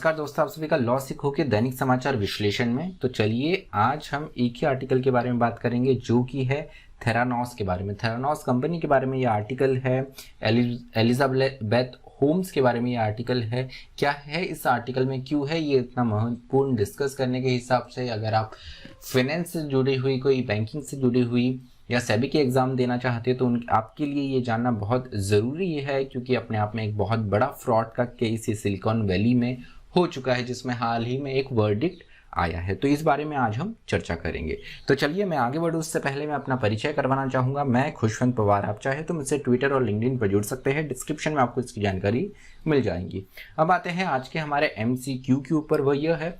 नमस्कार दोस्तों, आप सभी का लॉ सीखो के दैनिक समाचार विश्लेषण में। तो चलिए आज हम एक ही आर्टिकल के बारे में बात करेंगे जो कि है थेरानोस के बारे में। थेरानोस कंपनी के बारे में ये आर्टिकल है। एलिजाबेथ होम्स के बारे में ये आर्टिकल है। क्या है इस आर्टिकल में, क्यों है ये इतना महत्वपूर्ण, डिस्कस करने के हिसाब से अगर आप फाइनेंस से जुड़ी हुई, कोई बैंकिंग से जुड़ी हुई या सेबी के एग्जाम देना चाहते हैं तो आपके लिए ये जानना बहुत ज़रूरी है, क्योंकि अपने आप में एक बहुत बड़ा फ्रॉड का केस ये सिलिकॉन वैली में हो चुका है, जिसमें हाल ही में एक वर्डिक्ट आया है। तो इस बारे में आज हम चर्चा करेंगे। तो चलिए मैं आगे बढ़ूँ उससे पहले मैं अपना परिचय करवाना चाहूँगा। मैं खुशवंत पवार। आप चाहे तो मुझसे ट्विटर और लिंक्डइन पर जुड़ सकते हैं, डिस्क्रिप्शन में आपको इसकी जानकारी मिल जाएंगी। अब आते हैं आज के हमारे MCQ के ऊपर। वह यह है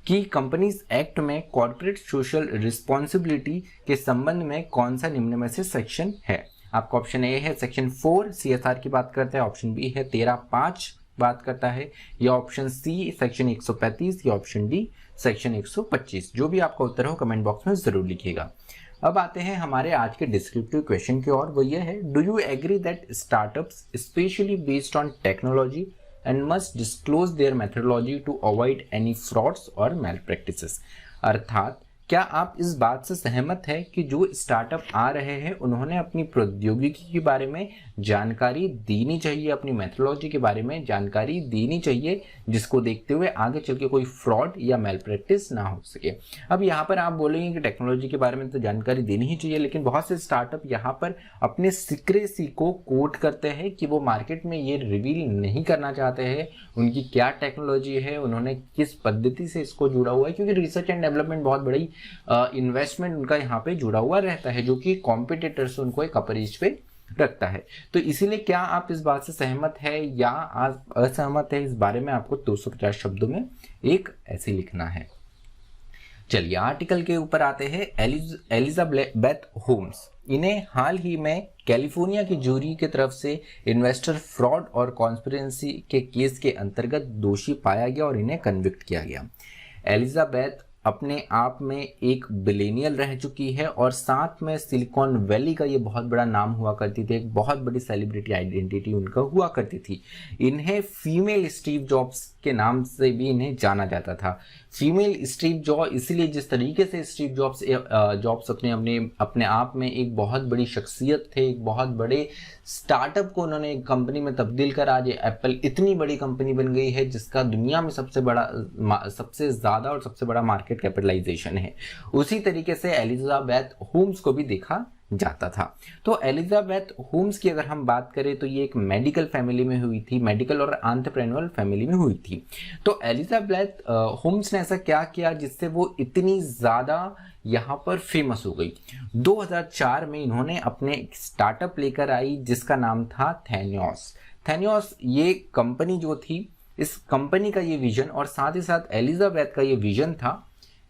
कि कंपनीज एक्ट में कॉर्पोरेट सोशल रिस्पॉन्सिबिलिटी के संबंध में कौन सा निम्न में से सेक्शन है। आपका ऑप्शन ए है सेक्शन 4 CSR की बात करता है, ऑप्शन बी है 13(5) बात करता है, या ऑप्शन सी सेक्शन 135 या ऑप्शन डी सेक्शन 125। जो भी आपका उत्तर हो कमेंट बॉक्स में जरूर लिखिएगा। अब आते हैं हमारे आज के डिस्क्रिप्टिव क्वेश्चन की ओर। वो ये है, do you agree that startups specially based on technology and must disclose their methodology to avoid any frauds or malpractices। अर्थात क्या आप इस बात से सहमत है कि जो स्टार्टअप आ रहे हैं उन्होंने अपनी प्रौद्योगिकी के बारे में जानकारी देनी चाहिए, अपनी मेथोडोलॉजी के बारे में जानकारी देनी चाहिए, जिसको देखते हुए आगे चल के कोई फ्रॉड या मेल प्रैक्टिस ना हो सके। अब यहाँ पर आप बोलेंगे कि टेक्नोलॉजी के बारे में तो जानकारी देनी ही चाहिए, लेकिन बहुत से स्टार्टअप यहाँ पर अपने सीक्रेसी को कोट करते हैं कि वो मार्केट में ये रिवील नहीं करना चाहते हैं उनकी क्या टेक्नोलॉजी है, उन्होंने किस पद्धति से इसको जुड़ा हुआ है, क्योंकि रिसर्च एंड डेवलपमेंट बहुत बड़ी इन्वेस्टमेंट उनका यहाँ पे जुड़ा हुआ रहता है, जो कि कॉम्पिटिटर्स उनको एक अपर एज पे रखता है। तो इसीलिए क्या आप इस बात से सहमत है या असहमत है, इस बारे में आपको 250 शब्दों में एक ऐसे लिखना है। चलिए आर्टिकल के ऊपर आते हैं। एलिजाबेथ होम्स, इन्हें हाल ही में कैलिफोर्निया की जूरी की तरफ से इन्वेस्टर फ्रॉड और कॉन्स्पिरेसी के केस के अंतर्गत दोषी पाया गया और इन्हें कन्विक्ट किया गया। एलिजाबेथ अपने आप में एक बिलियनियर रह चुकी है और साथ में सिलिकॉन वैली का ये बहुत बड़ा नाम हुआ करती थी, एक बहुत बड़ी सेलिब्रिटी आइडेंटिटी उनका हुआ करती थी। इन्हें फीमेल स्टीव जॉब्स के नाम से भी इन्हें जाना जाता था। फीमेल स्टीव जॉब इसलिए जिस तरीके से स्टीव जॉब्स अपने आप में एक बहुत बड़ी शख्सियत थे, एक बहुत बड़े स्टार्टअप को उन्होंने एक कंपनी में तब्दील कर आज एप्पल इतनी बड़ी कंपनी बन गई है जिसका दुनिया में सबसे ज़्यादा और सबसे बड़ा मार्केट कैपिटलाइजेशन है। उसी तरीके से एलिजाबेथ होम्स को भी देखा जाता था। तो एलिजाबेथ होम्स की अगर हम बात करें तो ये एक मेडिकल फैमिली में हुई थी, मेडिकल और एंटरप्रेन्योरल फैमिली में हुई थी। तो एलिजाबेथ होम्स ने ऐसा क्या किया जिससे वो इतनी ज़्यादा यहाँ पर फेमस हो गई। 2004 में इन्होंने अपने स्टार्टअप लेकर आई जिसका नाम था थेनियोस। ये कंपनी जो थी, इस कंपनी का ये विजन और साथ ही साथ एलिजाबेथ का ये विजन था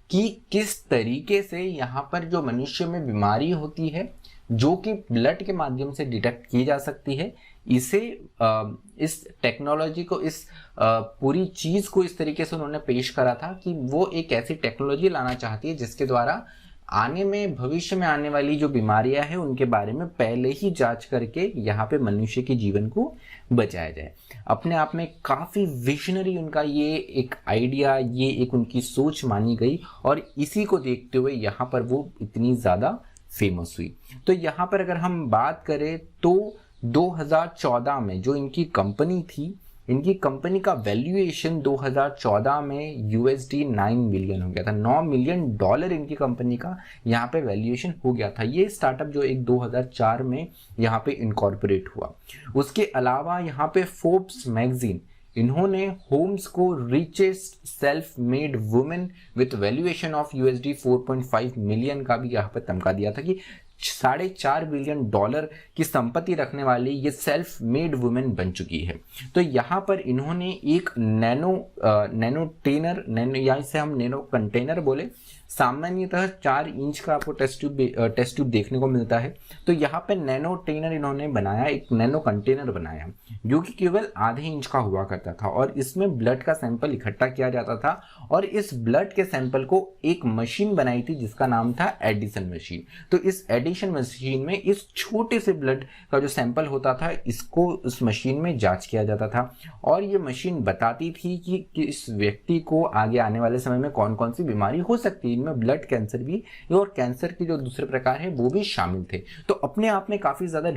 कि किस तरीके से यहाँ पर जो मनुष्य में बीमारी होती है जो कि ब्लड के माध्यम से डिटेक्ट की जा सकती है, इस टेक्नोलॉजी को, इस पूरी चीज़ को इस तरीके से उन्होंने पेश करा था कि वो एक ऐसी टेक्नोलॉजी लाना चाहती है जिसके द्वारा भविष्य में आने वाली जो बीमारियां हैं उनके बारे में पहले ही जांच करके यहाँ पे मनुष्य के जीवन को बचाया जाए। अपने आप में काफ़ी विजनरी उनका ये एक आइडिया, ये एक उनकी सोच मानी गई और इसी को देखते हुए यहाँ पर वो इतनी ज़्यादा फेमस हुई। तो यहाँ पर अगर हम बात करें तो 2014 में जो इनकी कंपनी थी, इनकी कंपनी का वैल्यूएशन 2014 में $9 मिलियन हो गया था। $9 मिलियन इनकी कंपनी का यहाँ पे वैल्यूएशन हो गया था। ये स्टार्टअप जो एक 2004 में यहाँ पे इनकॉर्पोरेट हुआ। उसके अलावा यहाँ पे फोर्ब्स मैगजीन, इन्होंने होम्स को richest self made women with valuation of $4.5 million का भी यहाँ पर तमगा दिया था कि $4.5 बिलियन की संपत्ति रखने वाली ये सेल्फ मेड वुमेन बन चुकी है। तो यहाँ पर इन्होंने एक नैनो या इसे हम नैनो कंटेनर बोले, सामान्यतः 4 इंच का आपको टेस्ट ट्यूब देखने को मिलता है। तो यहाँ पे नैनो टेनर इन्होंने बनाया, एक नैनो कंटेनर बनाया जो कि केवल आधे इंच का हुआ करता था और इसमें ब्लड का सैंपल इकट्ठा किया जाता था और इस ब्लड के सैंपल को एक मशीन बनाई थी जिसका नाम था एडिसन मशीन। तो इस एडिशन मशीन में इस छोटे से ब्लड का जो सैंपल होता था इसको उस मशीन में जांच किया जाता था और ये मशीन बताती थी कि इस व्यक्ति को आगे आने वाले समय में कौन कौन सी बीमारी हो सकती है। इनमें ब्लड कैंसर भी और कैंसर के जो दूसरे प्रकार है वो भी शामिल थे। तो अपने आप में काफी ज्यादा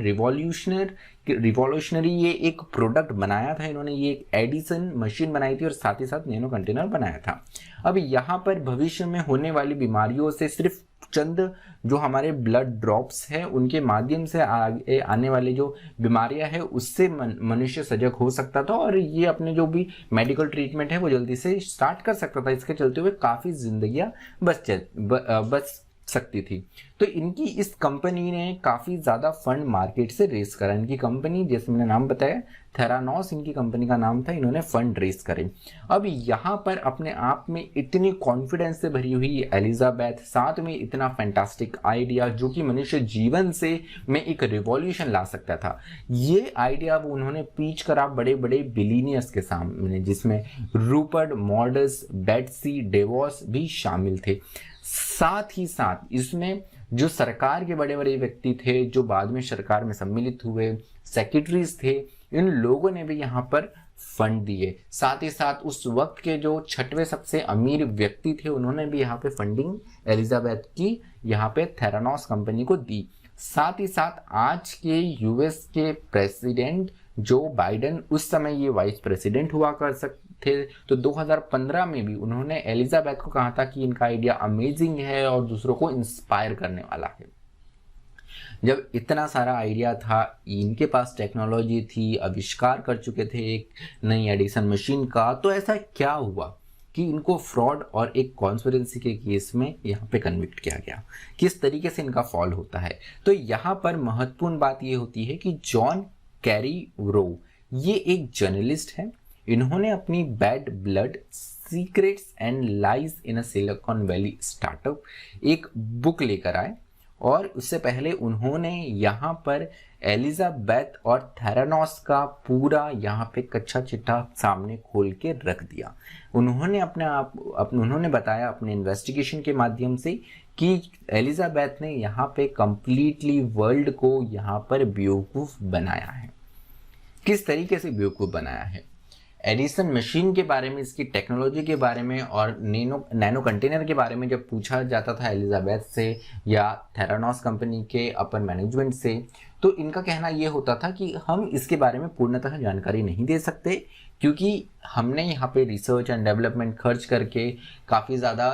रिवॉल्यूशनरी ये एक प्रोडक्ट बनाया था इन्होंने, ये एक एडिसन मशीन बनाई थी और साथ ही साथ नैनो कंटेनर बनाया था। अब यहाँ पर भविष्य में होने वाली बीमारियों से सिर्फ चंद जो हमारे ब्लड ड्रॉप्स हैं उनके माध्यम से आगे आने वाली जो बीमारियां हैं उससे मनुष्य सजग हो सकता था और ये अपने जो भी मेडिकल ट्रीटमेंट है वो जल्दी से स्टार्ट कर सकता था। इसके चलते हुए काफी जिंदगियां बच सकती थी। तो इनकी इस कंपनी ने काफी ज्यादा फंड मार्केट से रेस करा। इनकी कंपनी, जैसे मैंने नाम बताया, थेरानोस इनकी कंपनी का नाम था, इन्होंने फंड रेस करे। अब यहाँ पर अपने आप में इतनी कॉन्फिडेंस से भरी हुई एलिजाबेथ, साथ में इतना फैंटास्टिक आइडिया जो कि मनुष्य जीवन से में एक रिवॉल्यूशन ला सकता था, ये आइडिया वो उन्होंने पीच करा बड़े बड़े बिलीनियर्स के सामने, जिसमें रूपर्ट मॉर्डस, बेट्सी डेवॉस भी शामिल थे। साथ ही साथ इसमें जो सरकार के बड़े बड़े व्यक्ति थे जो बाद में सरकार में सम्मिलित हुए, सेक्रेटरीज थे, इन लोगों ने भी यहाँ पर फंड दिए। साथ ही साथ उस वक्त के जो 6वें सबसे अमीर व्यक्ति थे उन्होंने भी यहाँ पे फंडिंग एलिजाबेथ की यहाँ पे थेरानोस कंपनी को दी। साथ ही साथ आज के यूएस के प्रेसिडेंट जो बाइडेन, उस समय ये वाइस प्रेसिडेंट हुआ कर सकते थे, तो 2015 में भी उन्होंने एलिजाबेथ को कहा था कि इनका आइडिया अमेजिंग है और दूसरों को इंस्पायर करने वाला है। जब इतना सारा आइडिया था, इनके पास टेक्नोलॉजी थी, आविष्कार कर चुके थे एक नई एडिसन मशीन का, तो ऐसा क्या हुआ कि इनको फ्रॉड और एक कॉन्स्पिरेसी के केस में यहाँ पे कन्विक्ट किया गया? किस तरीके से इनका फॉल होता है? तो यहाँ पर महत्वपूर्ण बात ये होती है कि जॉन कैरी रो, ये एक जर्नलिस्ट है। इन्होंने अपनी bad blood secrets and lies in a silicon valley startup एक बुक लेकर आए और उससे पहले उन्होंने यहाँ पर एलिजाबेथ और थेरानोस का पूरा यहाँ पे कच्चा चिट्ठा सामने खोल के रख दिया। उन्होंने बताया अपने इन्वेस्टिगेशन के माध्यम से कि एलिजाबेथ ने यहाँ पे कंप्लीटली वर्ल्ड को यहाँ पर बेवकूफ बनाया है। किस तरीके से बेवकूफ बनाया है? एडिसन मशीन के बारे में, इसकी टेक्नोलॉजी के बारे में और नैनो कंटेनर के बारे में जब पूछा जाता था एलिजाबेथ से या थेरानोस कंपनी के अपर मैनेजमेंट से, तो इनका कहना यह होता था कि हम इसके बारे में पूर्णतः जानकारी नहीं दे सकते क्योंकि हमने यहाँ पे रिसर्च एंड डेवलपमेंट खर्च करके काफ़ी ज़्यादा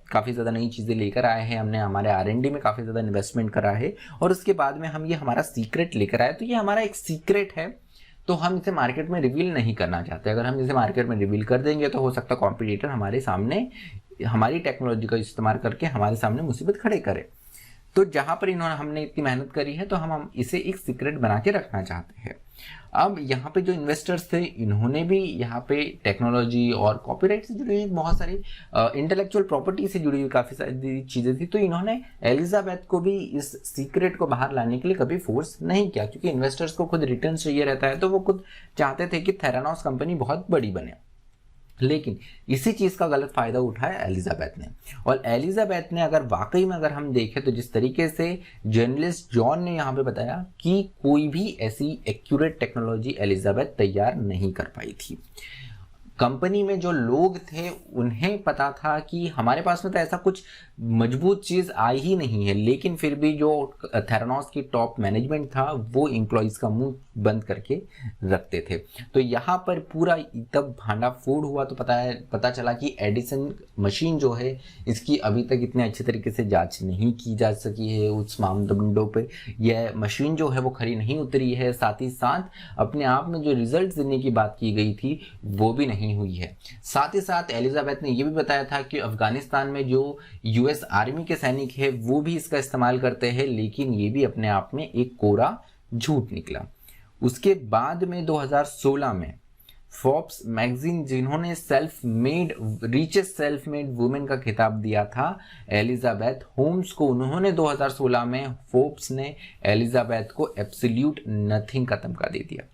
काफ़ी ज़्यादा नई चीज़ें लेकर आए हैं। हमने हमारे R&D में काफ़ी ज़्यादा इन्वेस्टमेंट करा है और उसके बाद में हम ये हमारा सीक्रेट लेकर आए, तो ये हमारा एक सीक्रेट है, तो हम इसे मार्केट में रिवील नहीं करना चाहते। अगर हम इसे मार्केट में रिवील कर देंगे तो हो सकता है कॉम्पिटिटर हमारे सामने हमारी टेक्नोलॉजी का इस्तेमाल करके हमारे सामने मुसीबत खड़े करे। तो जहां पर हमने इतनी मेहनत करी है तो हम इसे एक सीक्रेट बना के रखना चाहते हैं। अब यहाँ पे जो इन्वेस्टर्स थे इन्होंने भी यहाँ पे टेक्नोलॉजी और कॉपीराइट से जुड़ी हुई बहुत सारी इंटेलेक्चुअल प्रॉपर्टी से जुड़ी हुई काफ़ी सारी चीज़ें थी, तो इन्होंने एलिजाबेथ को भी इस सीक्रेट को बाहर लाने के लिए कभी फोर्स नहीं किया क्योंकि इन्वेस्टर्स को खुद रिटर्न चाहिए रहता है, तो वो खुद चाहते थे कि थेरानोस कंपनी बहुत बड़ी बने। लेकिन इसी चीज का गलत फायदा उठाया एलिजाबेथ ने, और एलिजाबेथ ने अगर हम देखें तो जिस तरीके से जर्नलिस्ट जॉन ने यहाँ पे बताया कि कोई भी ऐसी एक्यूरेट टेक्नोलॉजी एलिजाबेथ तैयार नहीं कर पाई थी। कंपनी में जो लोग थे उन्हें पता था कि हमारे पास में तो ऐसा कुछ मजबूत चीज़ आई ही नहीं है, लेकिन फिर भी जो थेरानोस की टॉप मैनेजमेंट था वो एम्प्लॉयज़ का मुंह बंद करके रखते थे। तो यहाँ पर पूरा तब भांडा फोड़ हुआ तो पता चला कि एडिसन मशीन जो है इसकी अभी तक इतने अच्छे तरीके से जांच नहीं की जा सकी है। उस मापदंडों पे यह मशीन जो है वो खरी नहीं उतरी है। साथ ही साथ अपने आप में जो रिजल्ट देने की बात की गई थी वो भी नहीं हुई है। साथ ही साथ एलिजाबेथ ने यह भी बताया था कि अफगानिस्तान में जो यूएस आर्मी के सैनिक है वो भी इसका इस्तेमाल करते हैं, लेकिन ये भी अपने आप में एक कोरा झूठ निकला। उसके बाद में 2016 में फोर्ब्स मैगजीन जिन्होंने रिचेस्ट सेल्फ मेड वुमेन का खिताब दिया था एलिजाबेथ होम्स को, उन्होंने 2016 में फोर्ब्स ने एलिजाबेथ को एब्सोल्यूट नथिंग का तमगा दे दिया।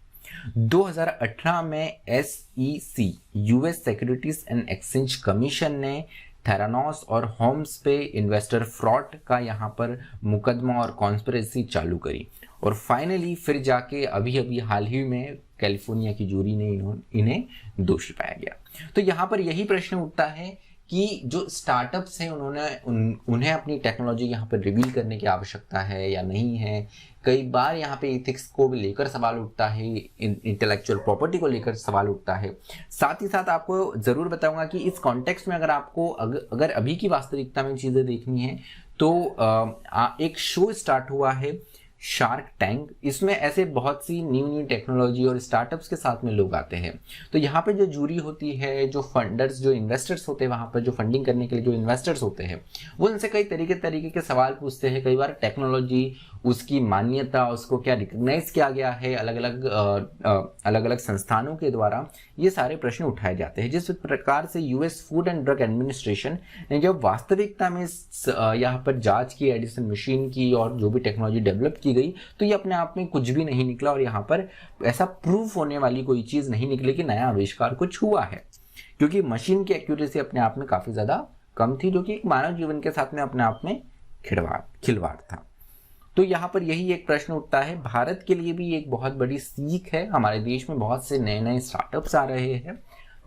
2018 में SEC US securities and exchange commission ने थेरानोस और होम्स पे इन्वेस्टर फ्रॉड का यहाँ पर मुकदमा और कॉन्स्पिरेसी चालू करी, और फाइनली फिर जाके अभी हाल ही में कैलिफोर्निया की जूरी ने इन्हें दोषी पाया गया। तो यहाँ पर यही प्रश्न उठता है कि जो स्टार्टअप्स हैं उन्हें अपनी टेक्नोलॉजी यहाँ पर रिवील करने की आवश्यकता है या नहीं है। कई बार यहाँ पे एथिक्स को भी लेकर सवाल उठता है, इंटेलेक्चुअल प्रॉपर्टी को लेकर सवाल उठता है। साथ ही साथ आपको ज़रूर बताऊंगा कि इस कॉन्टेक्स्ट में अगर आपको अगर अभी की वास्तविकता में चीज़ें देखनी है तो एक शो स्टार्ट हुआ है शार्क टैंक। इसमें ऐसे बहुत सी न्यू टेक्नोलॉजी और स्टार्टअप्स के साथ में लोग आते हैं। तो यहाँ पे जो जूरी होती है, जो फंडर्स, जो इन्वेस्टर्स होते हैं, वहाँ पर जो फंडिंग करने के लिए जो इन्वेस्टर्स होते हैं वो उनसे कई तरीके के सवाल पूछते हैं। कई बार टेक्नोलॉजी, उसकी मान्यता, उसको क्या रिकग्नाइज किया गया है अलग अलग संस्थानों के द्वारा, ये सारे प्रश्न उठाए जाते हैं। जिस प्रकार से US food and drug administration ने जब वास्तविकता में यहाँ पर जांच की एडिसन मशीन की और जो भी टेक्नोलॉजी डेवलप की गई, तो ये अपने आप में कुछ भी नहीं निकला और यहाँ पर ऐसा प्रूफ होने वाली कोई चीज नहीं निकली कि नया आविष्कार कुछ हुआ है, क्योंकि मशीन की एक्यूरेसी अपने आप में काफी ज्यादा कम थी, जो कि एक मानव जीवन के साथ में अपने आप में खिलवाड़ था। तो यहाँ पर यही एक प्रश्न उठता है। भारत के लिए भी एक बहुत बड़ी सीख है। हमारे देश में बहुत से नए स्टार्टअप्स आ रहे हैं।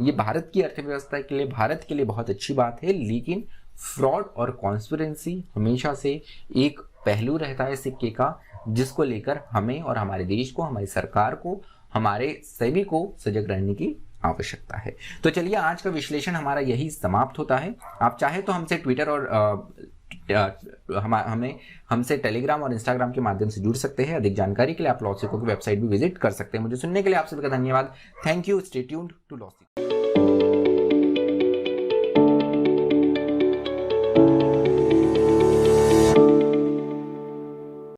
ये भारत की अर्थव्यवस्था के लिए, भारत के लिए बहुत अच्छी बात है, लेकिन फ्रॉड और कॉन्स्पिरेसी हमेशा से एक पहलू रहता है सिक्के का, जिसको लेकर हमें और हमारे देश को, हमारी सरकार को, हमारे सभी को सजग रहने की आवश्यकता है। तो चलिए, आज का विश्लेषण हमारा यही समाप्त होता है। आप चाहे तो हमसे ट्विटर और हमसे टेलीग्राम और इंस्टाग्राम के माध्यम से जुड़ सकते हैं। अधिक जानकारी के लिए आप लॉ सिको की वेबसाइट भी विजिट कर सकते हैं। मुझे सुनने के लिए आप सभी का धन्यवाद। Thank you. Stay tuned to law सिको।